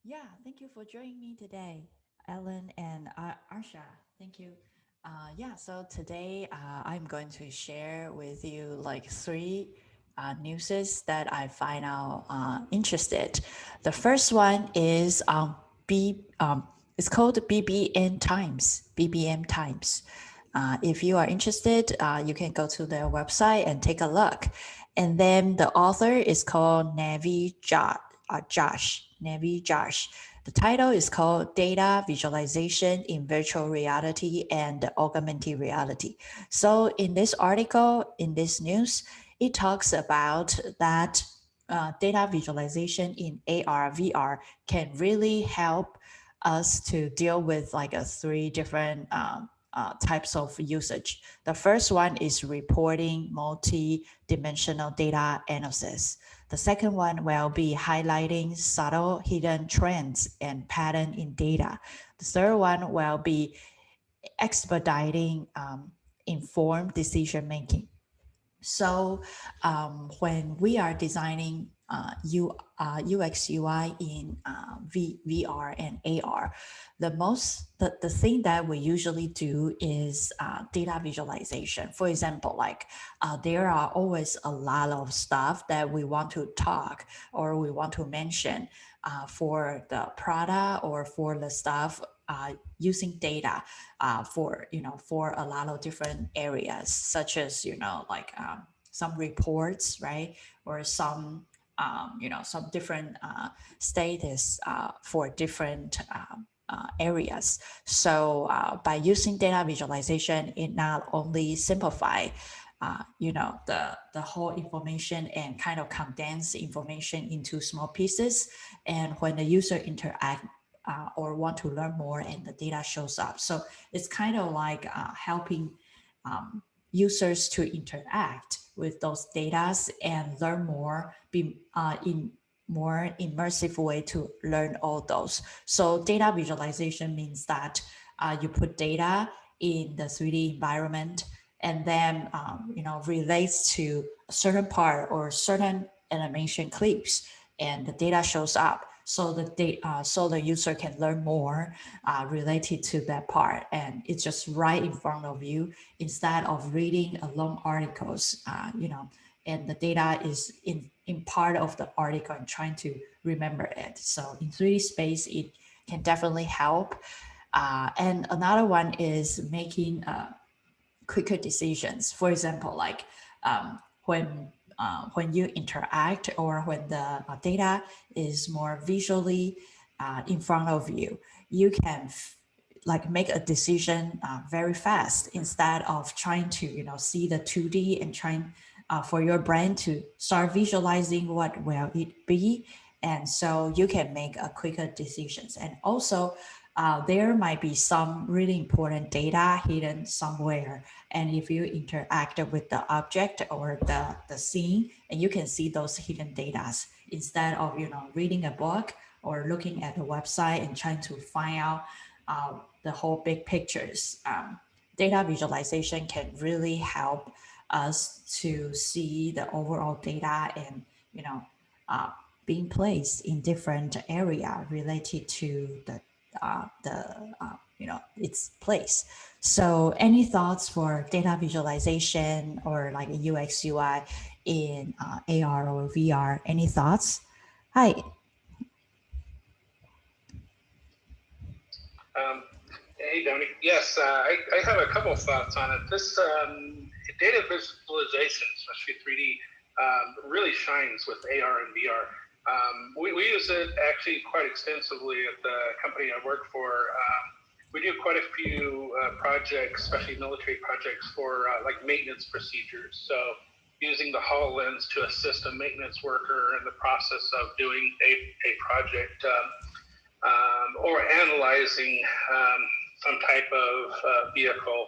Yeah, thank you for joining me today, Ellen and Arsha. Thank you. Yeah, so today I'm going to share with you like three newses that I find out interested. The first one is it's called BBN Times. BBM Times. If you are interested, you can go to their website and take a look. And then the author is called Naveen Josh. The title is called Data Visualization in Virtual Reality and Augmented Reality. So in this article, in this news, it talks about that data visualization in AR, VR can really help us to deal with like a three different types of usage. The first one is reporting multi-dimensional data analysis. The second one will be highlighting subtle hidden trends and pattern in data. The third one will be expediting informed decision making. So when we are designing UX UI in VR and AR, the thing that we usually do is data visualization. For example, like there are always a lot of stuff that we want to talk or we want to mention for the product or for the stuff using data for a lot of different areas, such as like some reports, right, or some different status for different areas. So by using data visualization, it not only simplify the whole information and kind of condense information into small pieces, and when the user interact or want to learn more and the data shows up, so it's kind of like helping users to interact with those data and learn more, be in more immersive way to learn all those. So data visualization means that you put data in the 3D environment, and then relates to a certain part or certain animation clips, and the data shows up. So so the user can learn more related to that part, and it's just right in front of you instead of reading a long articles. And the data is in part of the article and trying to remember it. So in 3D space, it can definitely help. And another one is making quicker decisions. For example, like um, when you interact or when the data is more visually in front of you, you can like make a decision very fast instead of trying to see the 2D and trying for your brain to start visualizing what will it be, and so you can make a quicker decisions. And also there might be some really important data hidden somewhere, and if you interact with the object or the scene, and you can see those hidden data instead of reading a book or looking at the website and trying to find out the whole big pictures. Data visualization can really help us to see the overall data and uh, being placed in different area related to its place. So any thoughts for data visualization or like a UX UI in AR or VR? Any thoughts? Hi. Um, Hey, Donnie. Yes, I have a couple of thoughts on it. This data visualization, especially 3D, really shines with AR and VR. We use it actually quite extensively at the company I work for. We do quite a few projects, especially military projects, for like maintenance procedures. So using the HoloLens to assist a maintenance worker in the process of doing a project. Or analyzing some type of vehicle.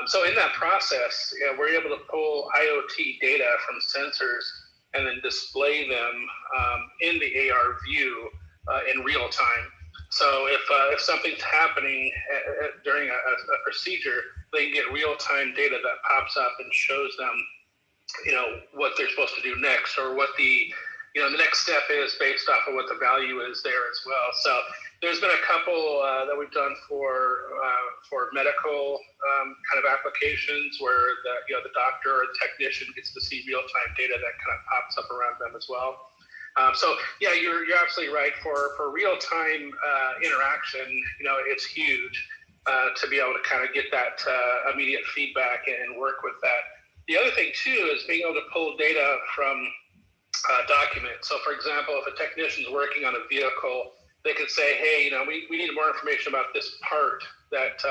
So in that process, we're able to pull IoT data from sensors and then display them in the AR view in real time. So if something's happening during a procedure, they can get real time data that pops up and shows them, what they're supposed to do next, or what the the next step is based off of what the value is there as well. So there's been a couple that we've done for medical kind of applications where the doctor or the technician gets to see real-time data that kind of pops up around them as well. So yeah, you're absolutely right. For real-time interaction, it's huge to be able to kind of get that immediate feedback and work with that. The other thing too is being able to pull data from documents. So for example, if a technician's working on a vehicle, they could say, hey, we need more information about this part that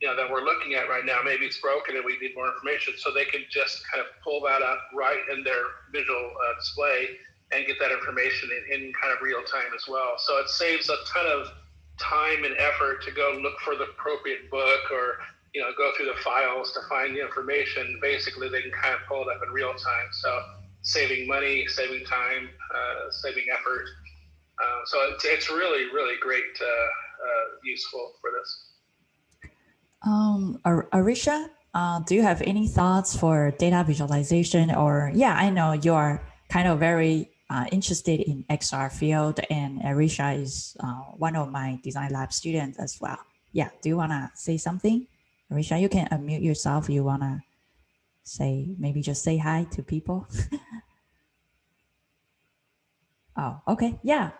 that we're looking at right now. Maybe it's broken and we need more information. So they can just kind of pull that up right in their visual display and get that information in kind of real time as well. So it saves a ton of time and effort to go look for the appropriate book or go through the files to find the information. Basically, they can kind of pull it up in real time. So saving money, saving time, saving effort. So it's really, really great, useful for this. Arisha, do you have any thoughts for data visualization? Or I know you are kind of very interested in XR field, and Arisha is one of my design lab students as well. Yeah, do you want to say something? Arisha, you can unmute yourself. You want to maybe just say hi to people? Oh, okay. Yeah.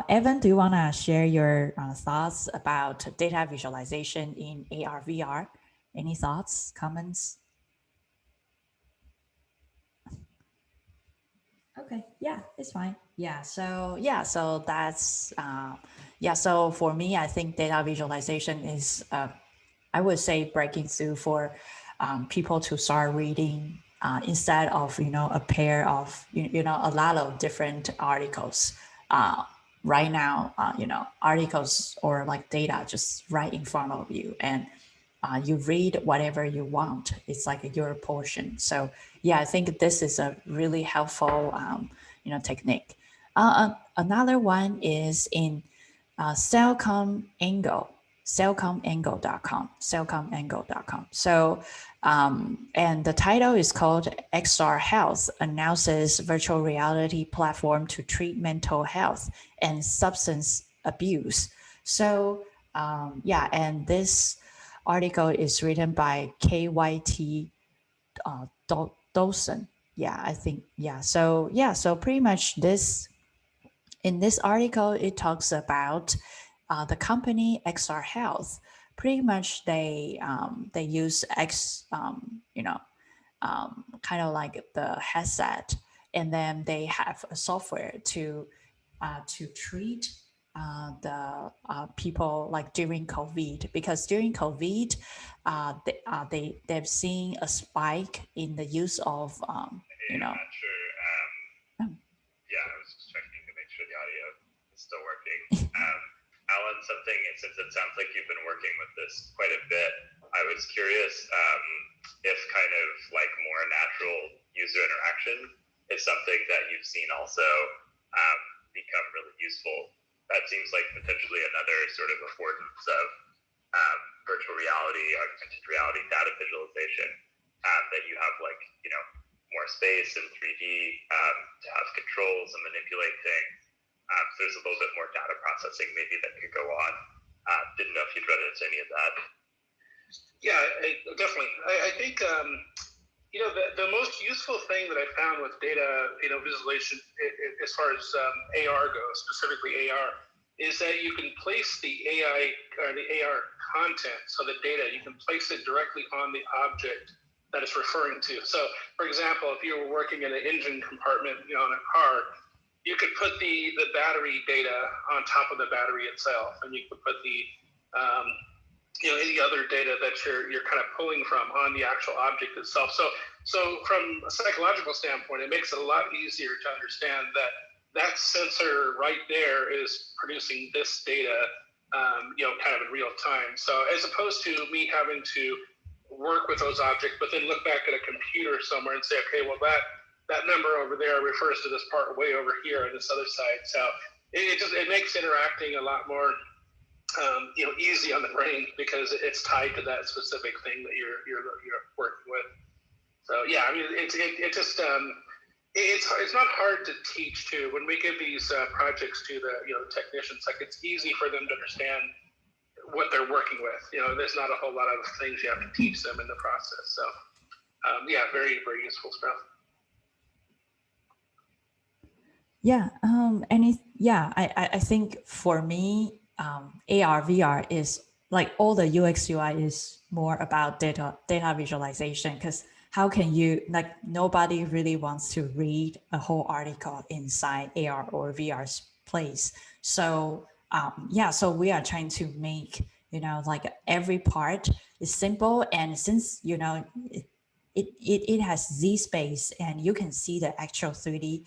Evan, do you want to share your thoughts about data visualization in AR, VR? Any thoughts, comments? Okay. Yeah, it's fine. Yeah. So that's, so for me, I think data visualization is, I would say, breaking through for people to start reading instead of, a pair of, a lot of different articles. Right now, articles or like data just right in front of you, and you read whatever you want. It's like your portion. So yeah, I think this is a really helpful, technique. Another one is in cellcomangle.com. So, and the title is called XRhealth announces virtual reality platform to treat mental health and substance abuse. So, and this article is written by KYT DOTSON. I think, so pretty much in this article, it talks about the company XRhealth. Pretty much they use kind of like the headset, and then they have a software to treat the people like during COVID, because during COVID, they've seen a spike in the use of I'm not sure. Yeah, I was just checking to make sure the audio is still working. Alan, since it sounds like you've been working with this quite a bit, I was curious if kind of like more natural user interaction is something that you've seen also become really useful. That seems like potentially another sort of affordance of virtual reality, augmented reality data visualization, that you have like, more space in 3D to have controls and manipulate things. So there's a little bit more data processing maybe that could go on. Didn't know if you'd run into any of that. Yeah, definitely. I think, the most useful thing that I found with data, visualization as far as AR goes, specifically AR, is that you can place the AI or the AR content, so the data, you can place it directly on the object that it's referring to. So, for example, if you were working in an engine compartment, in a car, you could put the battery data on top of the battery itself, and you could put the any other data that you're kind of pulling from on the actual object itself. So from a psychological standpoint, it makes it a lot easier to understand that sensor right there is producing this data, kind of in real time. So as opposed to me having to work with those objects, but then look back at a computer somewhere and say, okay, well that number over there refers to this part way over here on this other side. So it makes interacting a lot more easy on the brain, because it's tied to that specific thing that you're working with. So yeah, I mean, it just It's not hard to teach too. When we give these projects to the technicians, like it's easy for them to understand what they're working with. There's not a whole lot of things you have to teach them in the process. So yeah, very, very useful stuff. Yeah, I think for me, AR VR is like all the UX UI is more about data visualization, because how can you, like, nobody really wants to read a whole article inside AR or VR's place. So so we are trying to make, like every part is simple, and since it has Z space and you can see the actual 3D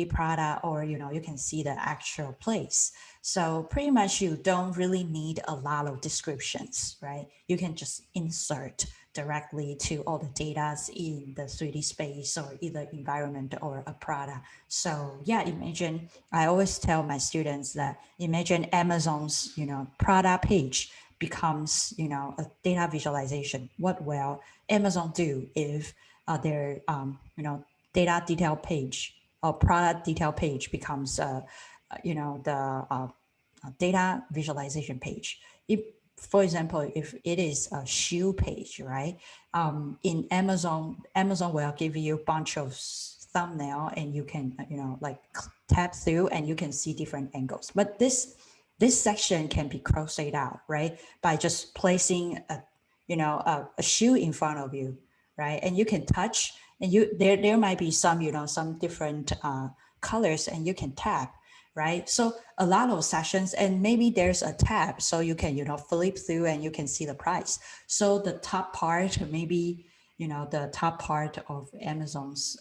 product, or you can see the actual place. So pretty much you don't really need a lot of descriptions, right? You can just insert directly to all the data in the 3D space or either environment or a product. So yeah, imagine, I always tell my students that imagine Amazon's product page becomes a data visualization. What will Amazon do if their data detail page or product detail page becomes the data visualization page? If, for example, if it is a shoe page, right? In Amazon will give you a bunch of thumbnail, and you can like tap through and you can see different angles. But this section can be crossed out, right? By just placing a shoe in front of you, right? And you can touch, and there might be some some different colors, and you can tap, right? So a lot of sessions, and maybe there's a tab, so you can flip through and you can see the price. So the top part, maybe the top part of Amazon's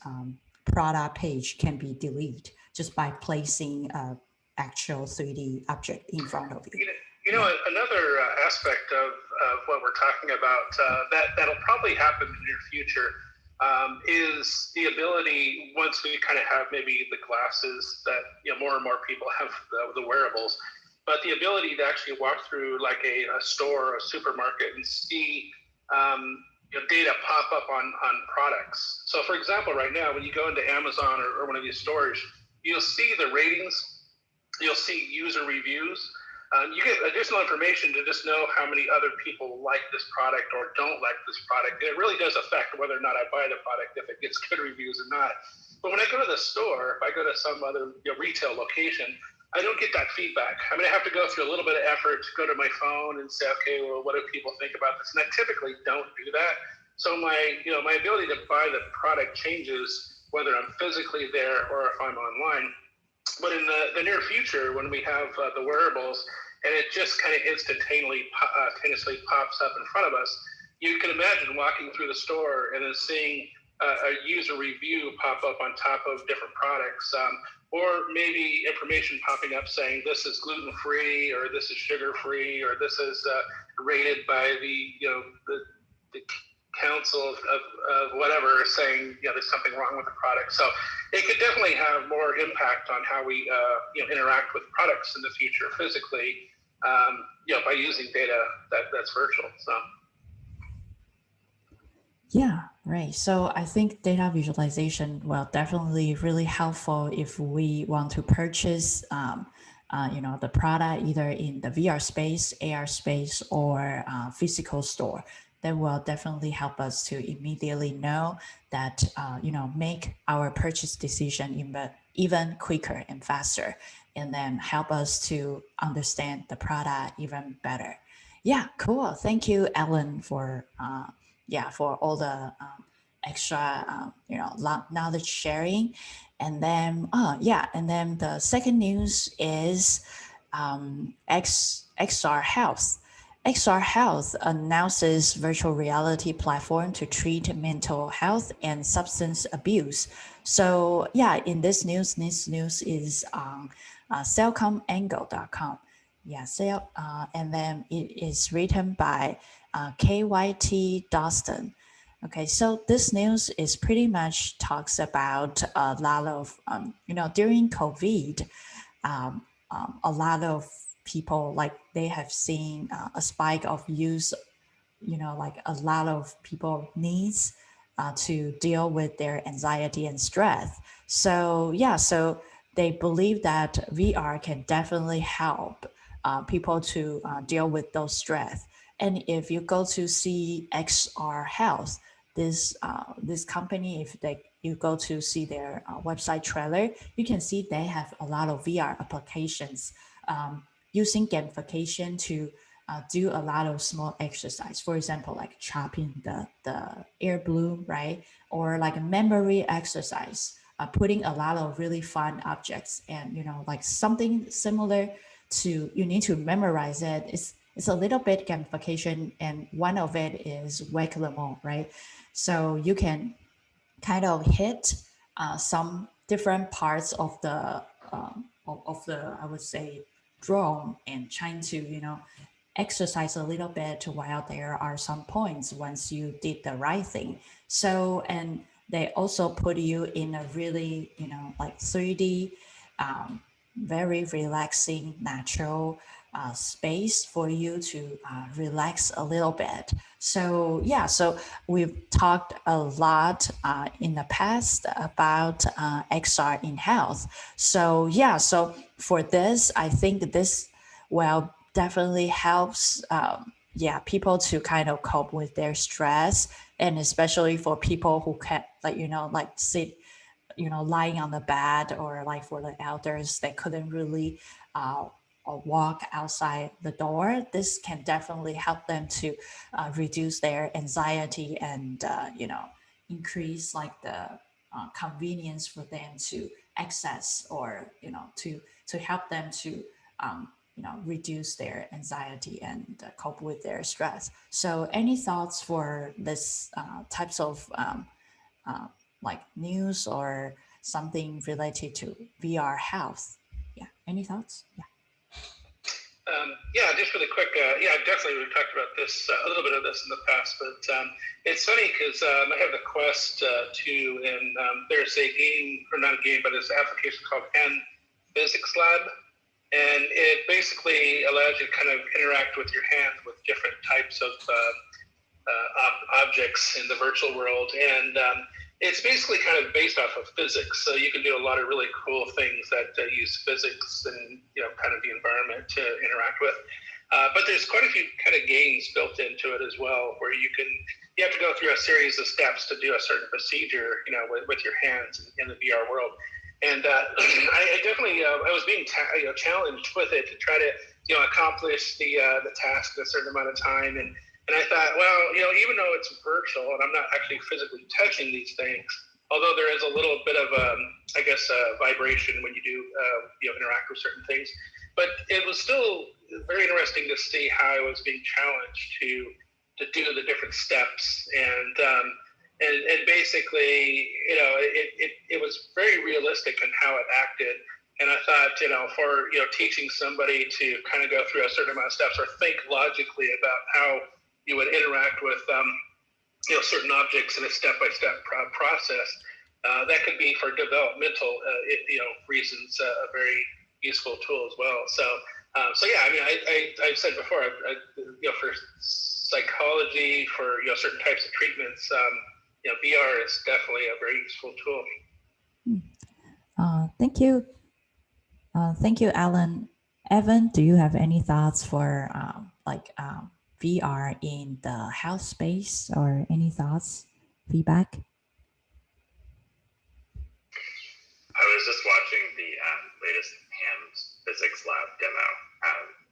product page can be deleted just by placing a actual 3D object in front of you. Another aspect of what we're talking about that'll probably happen in the near future is the ability, once we kind of have maybe the glasses that more and more people have the wearables, but the ability to actually walk through like a store or a supermarket and see data pop up on products. So for example, right now when you go into Amazon or one of these stores, you'll see the ratings, you'll see user reviews. You get additional information to just know how many other people like this product or don't like this product. And it really does affect whether or not I buy the product, if it gets good reviews or not. But when I go to the store, if I go to some other retail location, I don't get that feedback. I mean, I have to go through a little bit of effort to go to my phone and say, okay, well, what do people think about this? And I typically don't do that. So my ability to buy the product changes whether I'm physically there or if I'm online. But in the near future, when we have the wearables, and it just kind of instantaneously pops up in front of us, you can imagine walking through the store and then seeing a user review pop up on top of different products, or maybe information popping up saying this is gluten-free, or this is sugar-free, or this is rated by the council of whatever, saying there's something wrong with the product. So it could definitely have more impact on how we interact with products in the future physically, by using data that's virtual. So yeah, right. So I think data visualization will definitely really helpful if we want to purchase the product either in the VR space, AR space, or physical store. That will definitely help us to immediately know that, make our purchase decision even quicker and faster, and then help us to understand the product even better. Yeah, cool. Thank you, Ellen, for all the extra, knowledge sharing. And then, and then the second news is XRhealth. XRhealth announces virtual reality platform to treat mental health and substance abuse. So yeah, in this news is on cellcomangle.com. Yeah, and then it is written by KYT DOTSON. Okay, so this news is pretty much talks about a lot of, during COVID, a lot of people, like they have seen a spike of use, like a lot of people needs to deal with their anxiety and stress. So yeah, so they believe that VR can definitely help people to deal with those stress. And if you go to see XRhealth, this company, if you go to see their website trailer, you can see they have a lot of VR applications using gamification to do a lot of small exercise. For example, like chopping the air balloon, right? Or like a memory exercise, putting a lot of really fun objects and, like something similar to, you need to memorize it. It's a little bit gamification, and one of it is whack-a-mole, right? So you can kind of hit some different parts of the I would say drone, and trying to exercise a little bit while there are some points once you did the right thing. So, and they also put you in a really like 3D very relaxing natural space for you to relax a little bit. So yeah, so we've talked a lot in the past about XR in health. So yeah, so for this, I think this will definitely helps people to kind of cope with their stress, and especially for people who can like sit lying on the bed, or like for the elders they couldn't really or walk outside the door. This can definitely help them to reduce their anxiety and increase like the convenience for them to access, or to help them to reduce their anxiety and cope with their stress. So any thoughts for this types of like news or something related to VR health? Yeah, any thoughts? Yeah. Yeah, just really quick. Definitely we've talked about this, a little bit of this in the past, but it's funny because I have the Quest 2, and there's a game, or not a game, but it's an application called N Physics Lab, and it basically allows you to kind of interact with your hand with different types of objects in the virtual world, and it's basically kind of based off of physics. So you can do a lot of really cool things that use physics and kind of the environment to interact with. But there's quite a few kind of games built into it as well, where you have to go through a series of steps to do a certain procedure, with your hands in the VR world. And I definitely I was being challenged with it to try to accomplish the task in a certain amount of time. And I thought, well, even though it's virtual and I'm not actually physically touching these things, although there is a little bit of, vibration when you do, interact with certain things, but it was still very interesting to see how I was being challenged to do the different steps. And basically, it was very realistic in how it acted. And I thought, for, teaching somebody to kind of go through a certain amount of steps or think logically about how you would interact with, certain objects in a step-by-step process, that could be for developmental, reasons, a very useful tool as well. So yeah, I mean, I've said before, for psychology, for certain types of treatments, VR is definitely a very useful tool. Thank you. Thank you, Alan. Evan, do you have any thoughts for VR in the health space, or any thoughts, feedback? I was just watching the latest hand physics lab demo.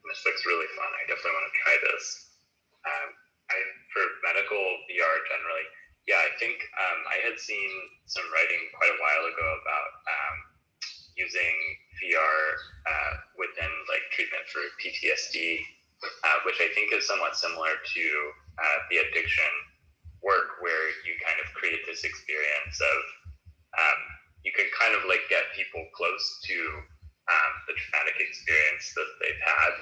This looks really fun. I definitely want to try this. For medical VR generally, I think I had seen some writing quite a while ago about using VR within like treatment for PTSD, which I think is somewhat similar to the addiction work, where you kind of create this experience of you can kind of like get people close to the traumatic experience that they've had,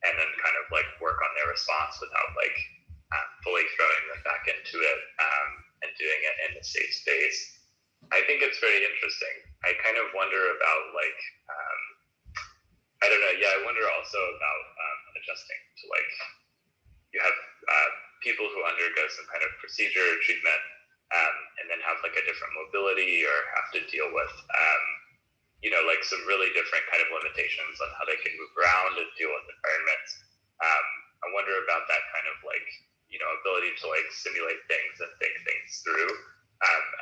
and then kind of like work on their response without like fully throwing them back into it and doing it in a safe space. I think it's very interesting. I kind of wonder about like, I don't know. Yeah, I wonder also about adjusting to like, you have people who undergo some kind of procedure or treatment, and then have like a different mobility or have to deal with, you know, like some really different kind of limitations on how they can move around and deal with environments. I wonder about that kind of like, you know, ability to like simulate things and think things through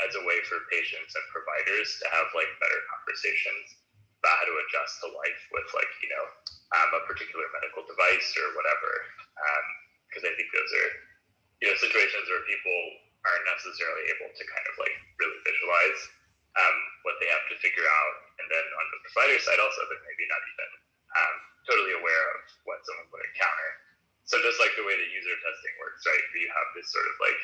as a way for patients and providers to have like better conversations about how to adjust to life with like, you know, a particular medical device or whatever. Because I think those are, you know, situations where people aren't necessarily able to kind of like really visualize what they have to figure out. And then on the provider side also, they're maybe not even totally aware of what someone would encounter. So just like the way that user testing works, right? You have this sort of like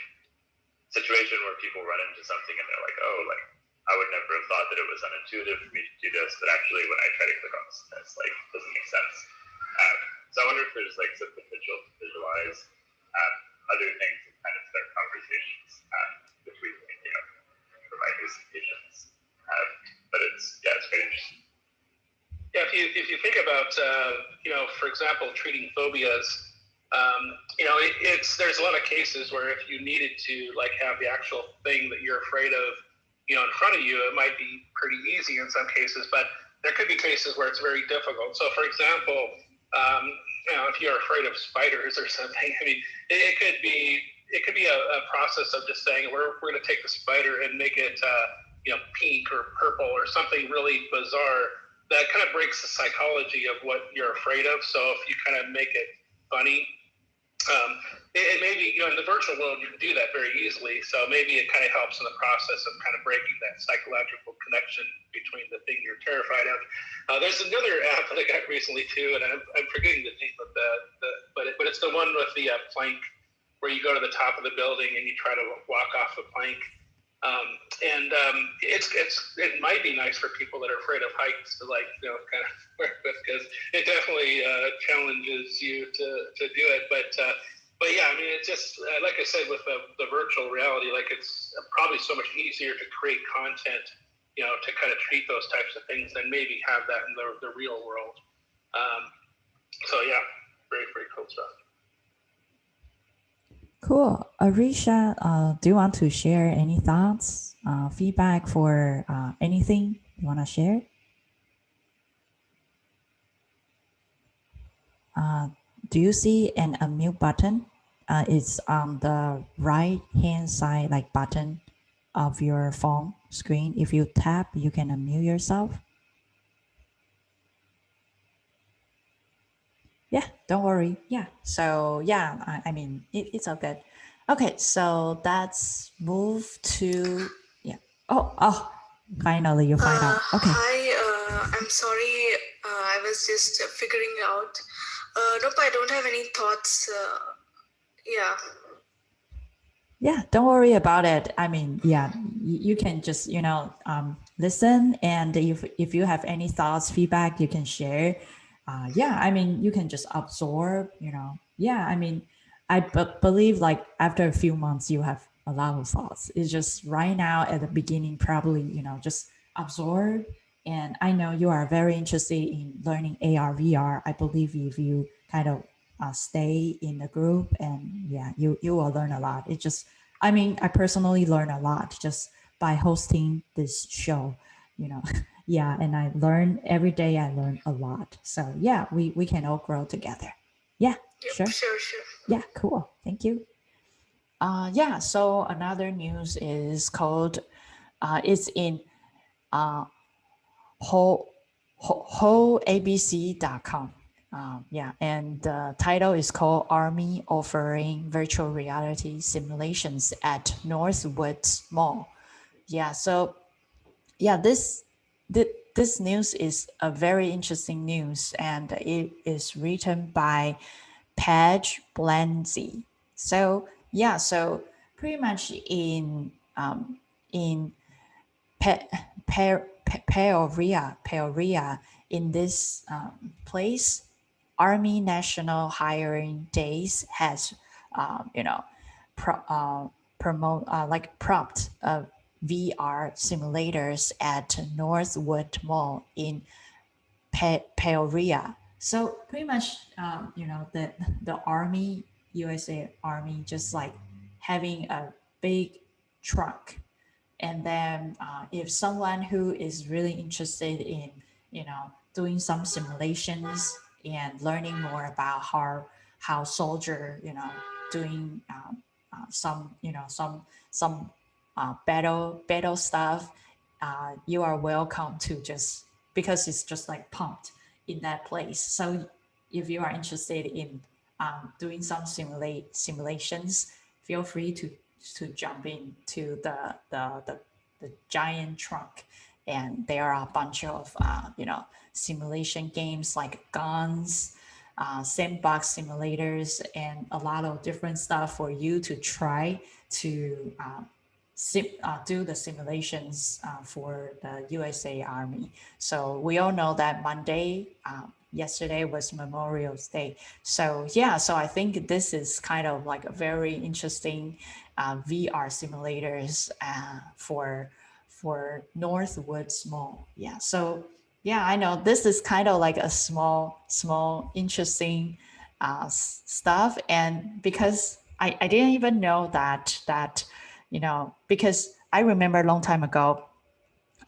situation where people run into something and they're like, oh, like I would never have thought that it was unintuitive for me to do this, but actually when I try to click on this, it's like doesn't make sense. So I wonder if there's like some potential to visualize other things and kind of start conversations between, you know, providers and patients. But it's very interesting. Yeah, if you think about, you know, for example, treating phobias, you know, there's a lot of cases where if you needed to like have the actual thing that you're afraid of, you know, in front of you, it might be pretty easy in some cases, but there could be cases where it's very difficult. So for example, you know, if you're afraid of spiders or something, I mean, it could be a process of just saying, we're going to take the spider and make it, you know, pink or purple or something really bizarre that kind of breaks the psychology of what you're afraid of. So if you kind of make it funny, it maybe, you know, in the virtual world, you can do that very easily. So maybe it kind of helps in the process of kind of breaking that psychological connection between the thing you're terrified of. There's another app that I got recently too, and I'm forgetting the name of but it's the one with the plank where you go to the top of the building and you try to walk off the plank. It might be nice for people that are afraid of heights to like, you know, kind of work with, because it definitely challenges you to do it. But yeah, I mean, it's just like I said with the virtual reality, like it's probably so much easier to create content, you know, to kind of treat those types of things than maybe have that in the real world. So yeah, very cool stuff. Cool. Arisha, do you want to share any thoughts, feedback for anything you want to share? Do you see an unmute button? It's on the right-hand side, like button of your phone screen. If you tap, you can unmute yourself. Yeah, don't worry. Yeah. So yeah, I mean, it's all good. Okay, so let's move to, yeah. Oh, finally you find out. Okay. Hi, I'm sorry. I was just figuring out. Nope, I don't have any thoughts. Yeah. Yeah, don't worry about it. I mean, yeah, you can just, you know, listen, and if you have any thoughts, feedback, you can share. Yeah, I mean, you can just absorb, you know. Yeah, I mean, I believe like after a few months, you have a lot of thoughts. It's just right now at the beginning, probably, you know, just absorb. And I know you are very interested in learning AR, VR. I believe if you kind of stay in the group, and yeah, you will learn a lot. It just, I mean, I personally learn a lot just by hosting this show, you know. Yeah, and I learn every day. I learn a lot. So yeah, we can all grow together. Yeah, Yep, sure. sure. Yeah, cool. Thank you. Yeah, so another news is called, it's in wholeabc.com. Yeah, and the title is called Army Offering Virtual Reality Simulations at Northwoods Mall. Yeah, so yeah, this news is a very interesting news, and it is written by Paige Blanzy. So yeah, so pretty much in Peoria, in this place, Army National Hiring Days has, you know, propped VR simulators at Northwood Mall in Peoria. So pretty much, you know, the USA Army just like having a big truck And then if someone who is really interested in, doing some simulations and learning more about how soldier, doing some, some battle stuff, you are welcome to just, because it's just like pumped in that place. So if you are interested in doing some simulations, feel free to jump into the giant trunk, and there are a bunch of simulation games like guns, sandbox simulators, and a lot of different stuff for you to try to do the simulations for the USA Army. So we all know that Monday, yesterday was Memorial Day. So yeah, so I think this is kind of like a very interesting VR simulators for Northwoods Mall. Yeah, so yeah, I know this is kind of like a small interesting stuff, and because I didn't even know that because I remember a long time ago,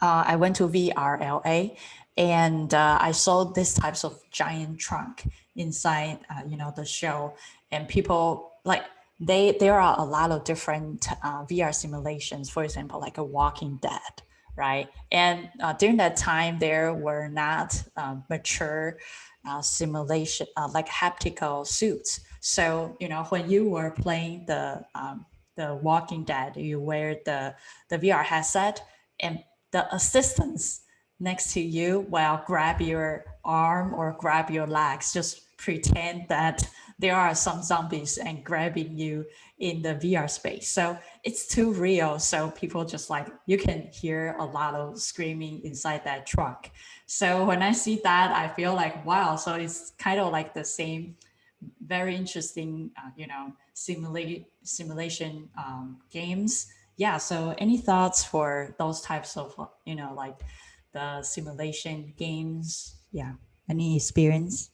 I went to VRLA, and I saw this types of giant trunk inside, the show, and people like there are a lot of different VR simulations. For example, like a Walking Dead, right? And during that time, there were not mature simulation like haptical suits. So when you were playing the Walking Dead, you wear the VR headset, and the assistants next to you will grab your arm or grab your legs, just pretend that there are some zombies and grabbing you in the VR space. So it's too real. So people just like, you can hear a lot of screaming inside that truck. So when I see that, I feel like, wow. So it's kind of like the same, very interesting, simulation games. Yeah. So any thoughts for those types of, like the simulation games? Yeah. Any experience?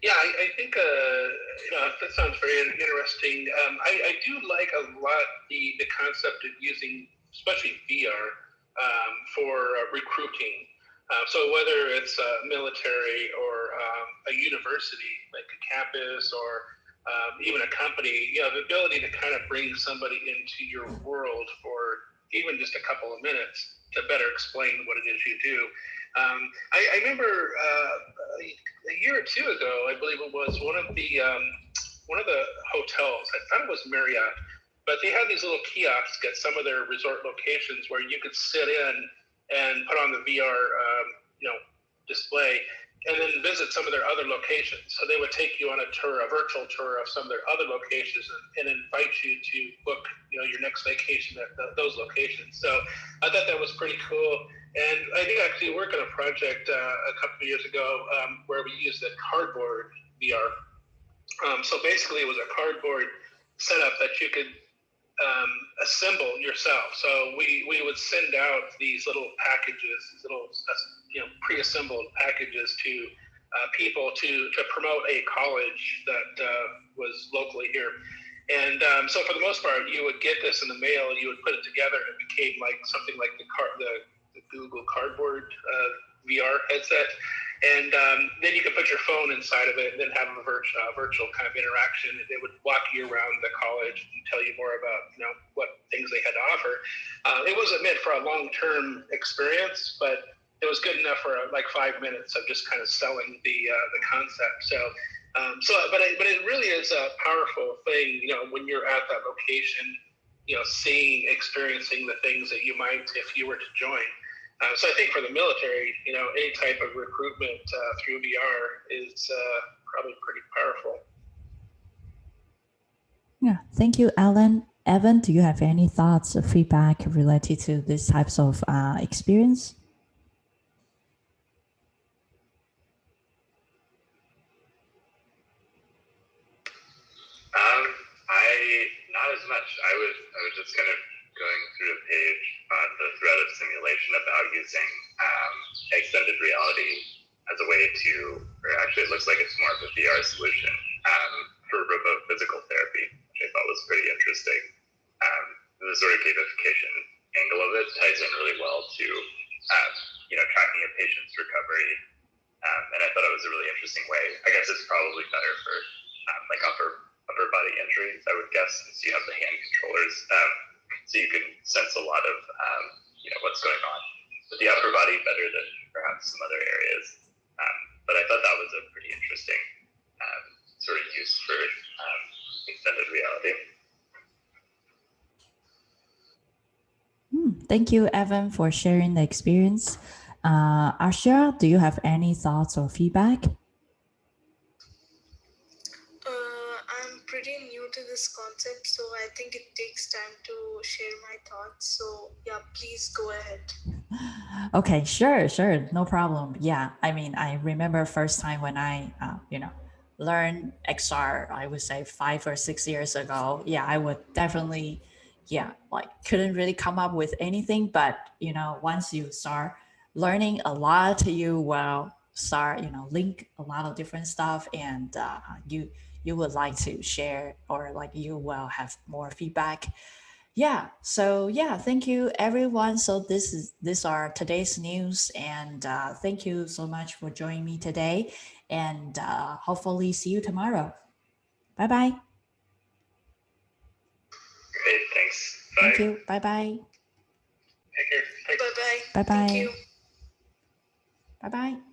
Yeah, I think that sounds very interesting. I do like a lot the concept of using, especially VR, for recruiting. So whether it's military or a university, like a campus, or even a company, the ability to kind of bring somebody into your world for even just a couple of minutes to better explain what it is you do. I remember a year or two ago, I believe it was one of the hotels. I thought it was Marriott, but they had these little kiosks at some of their resort locations where you could sit in and put on the VR, display, and then visit some of their other locations. So they would take you on a tour, a virtual tour of some of their other locations, and invite you to book, your next vacation at those locations. So I thought that was pretty cool. And I did actually work on a project a couple of years ago where we used a cardboard VR. So basically, it was a cardboard setup that you could assemble yourself. So we would send out these little packages, these little pre-assembled packages to people to promote a college that was locally here. And so for the most part, you would get this in the mail, and you would put it together, and it became like something like the Google Cardboard VR headset. And then you could put your phone inside of it and then have a virtual kind of interaction. They would walk you around the college and tell you more about, what things they had to offer. It wasn't meant for a long-term experience, but it was good enough for like 5 minutes of just kind of selling the concept. But it really is a powerful thing, when you're at that location, experiencing the things that you might if you were to join. So I think for the military, any type of recruitment through VR is probably pretty powerful. Yeah, thank you, Alan. Evan, do you have any thoughts or feedback related to these types of experience? Not as much. I was just kind of going through a page on the thread of simulation about using extended reality as a way to, or actually it looks like it's more of a VR solution for remote physical therapy, which I thought was pretty interesting. sort of gamification angle of it ties in really well to tracking a patient's recovery, and I thought it was a really interesting way. I guess it's probably better for like upper body injuries, I would guess, since you have the hand controllers, so you can sense a lot of what's going on with the upper body better than perhaps some other areas. But I thought that was a pretty interesting sort of use for extended reality. Thank you, Evan, for sharing the experience. Asha, do you have any thoughts or feedback? I'm pretty new to this concept, so I think it takes time to share my thoughts. So yeah, please go ahead. Okay, sure, no problem. Yeah, I mean, I remember first time when I, learned XR, I would say 5 or 6 years ago. Yeah, I would definitely, couldn't really come up with anything. But, once you start learning a lot, you will start, link a lot of different stuff, and you would like to share, or like you will have more feedback. Yeah, so yeah, thank you everyone. So these are today's news, and thank you so much for joining me today, and hopefully see you tomorrow. Bye bye. Great, thanks. Bye. Thank you. Bye bye. Take care. Bye bye. Bye bye. Thank you. Bye bye.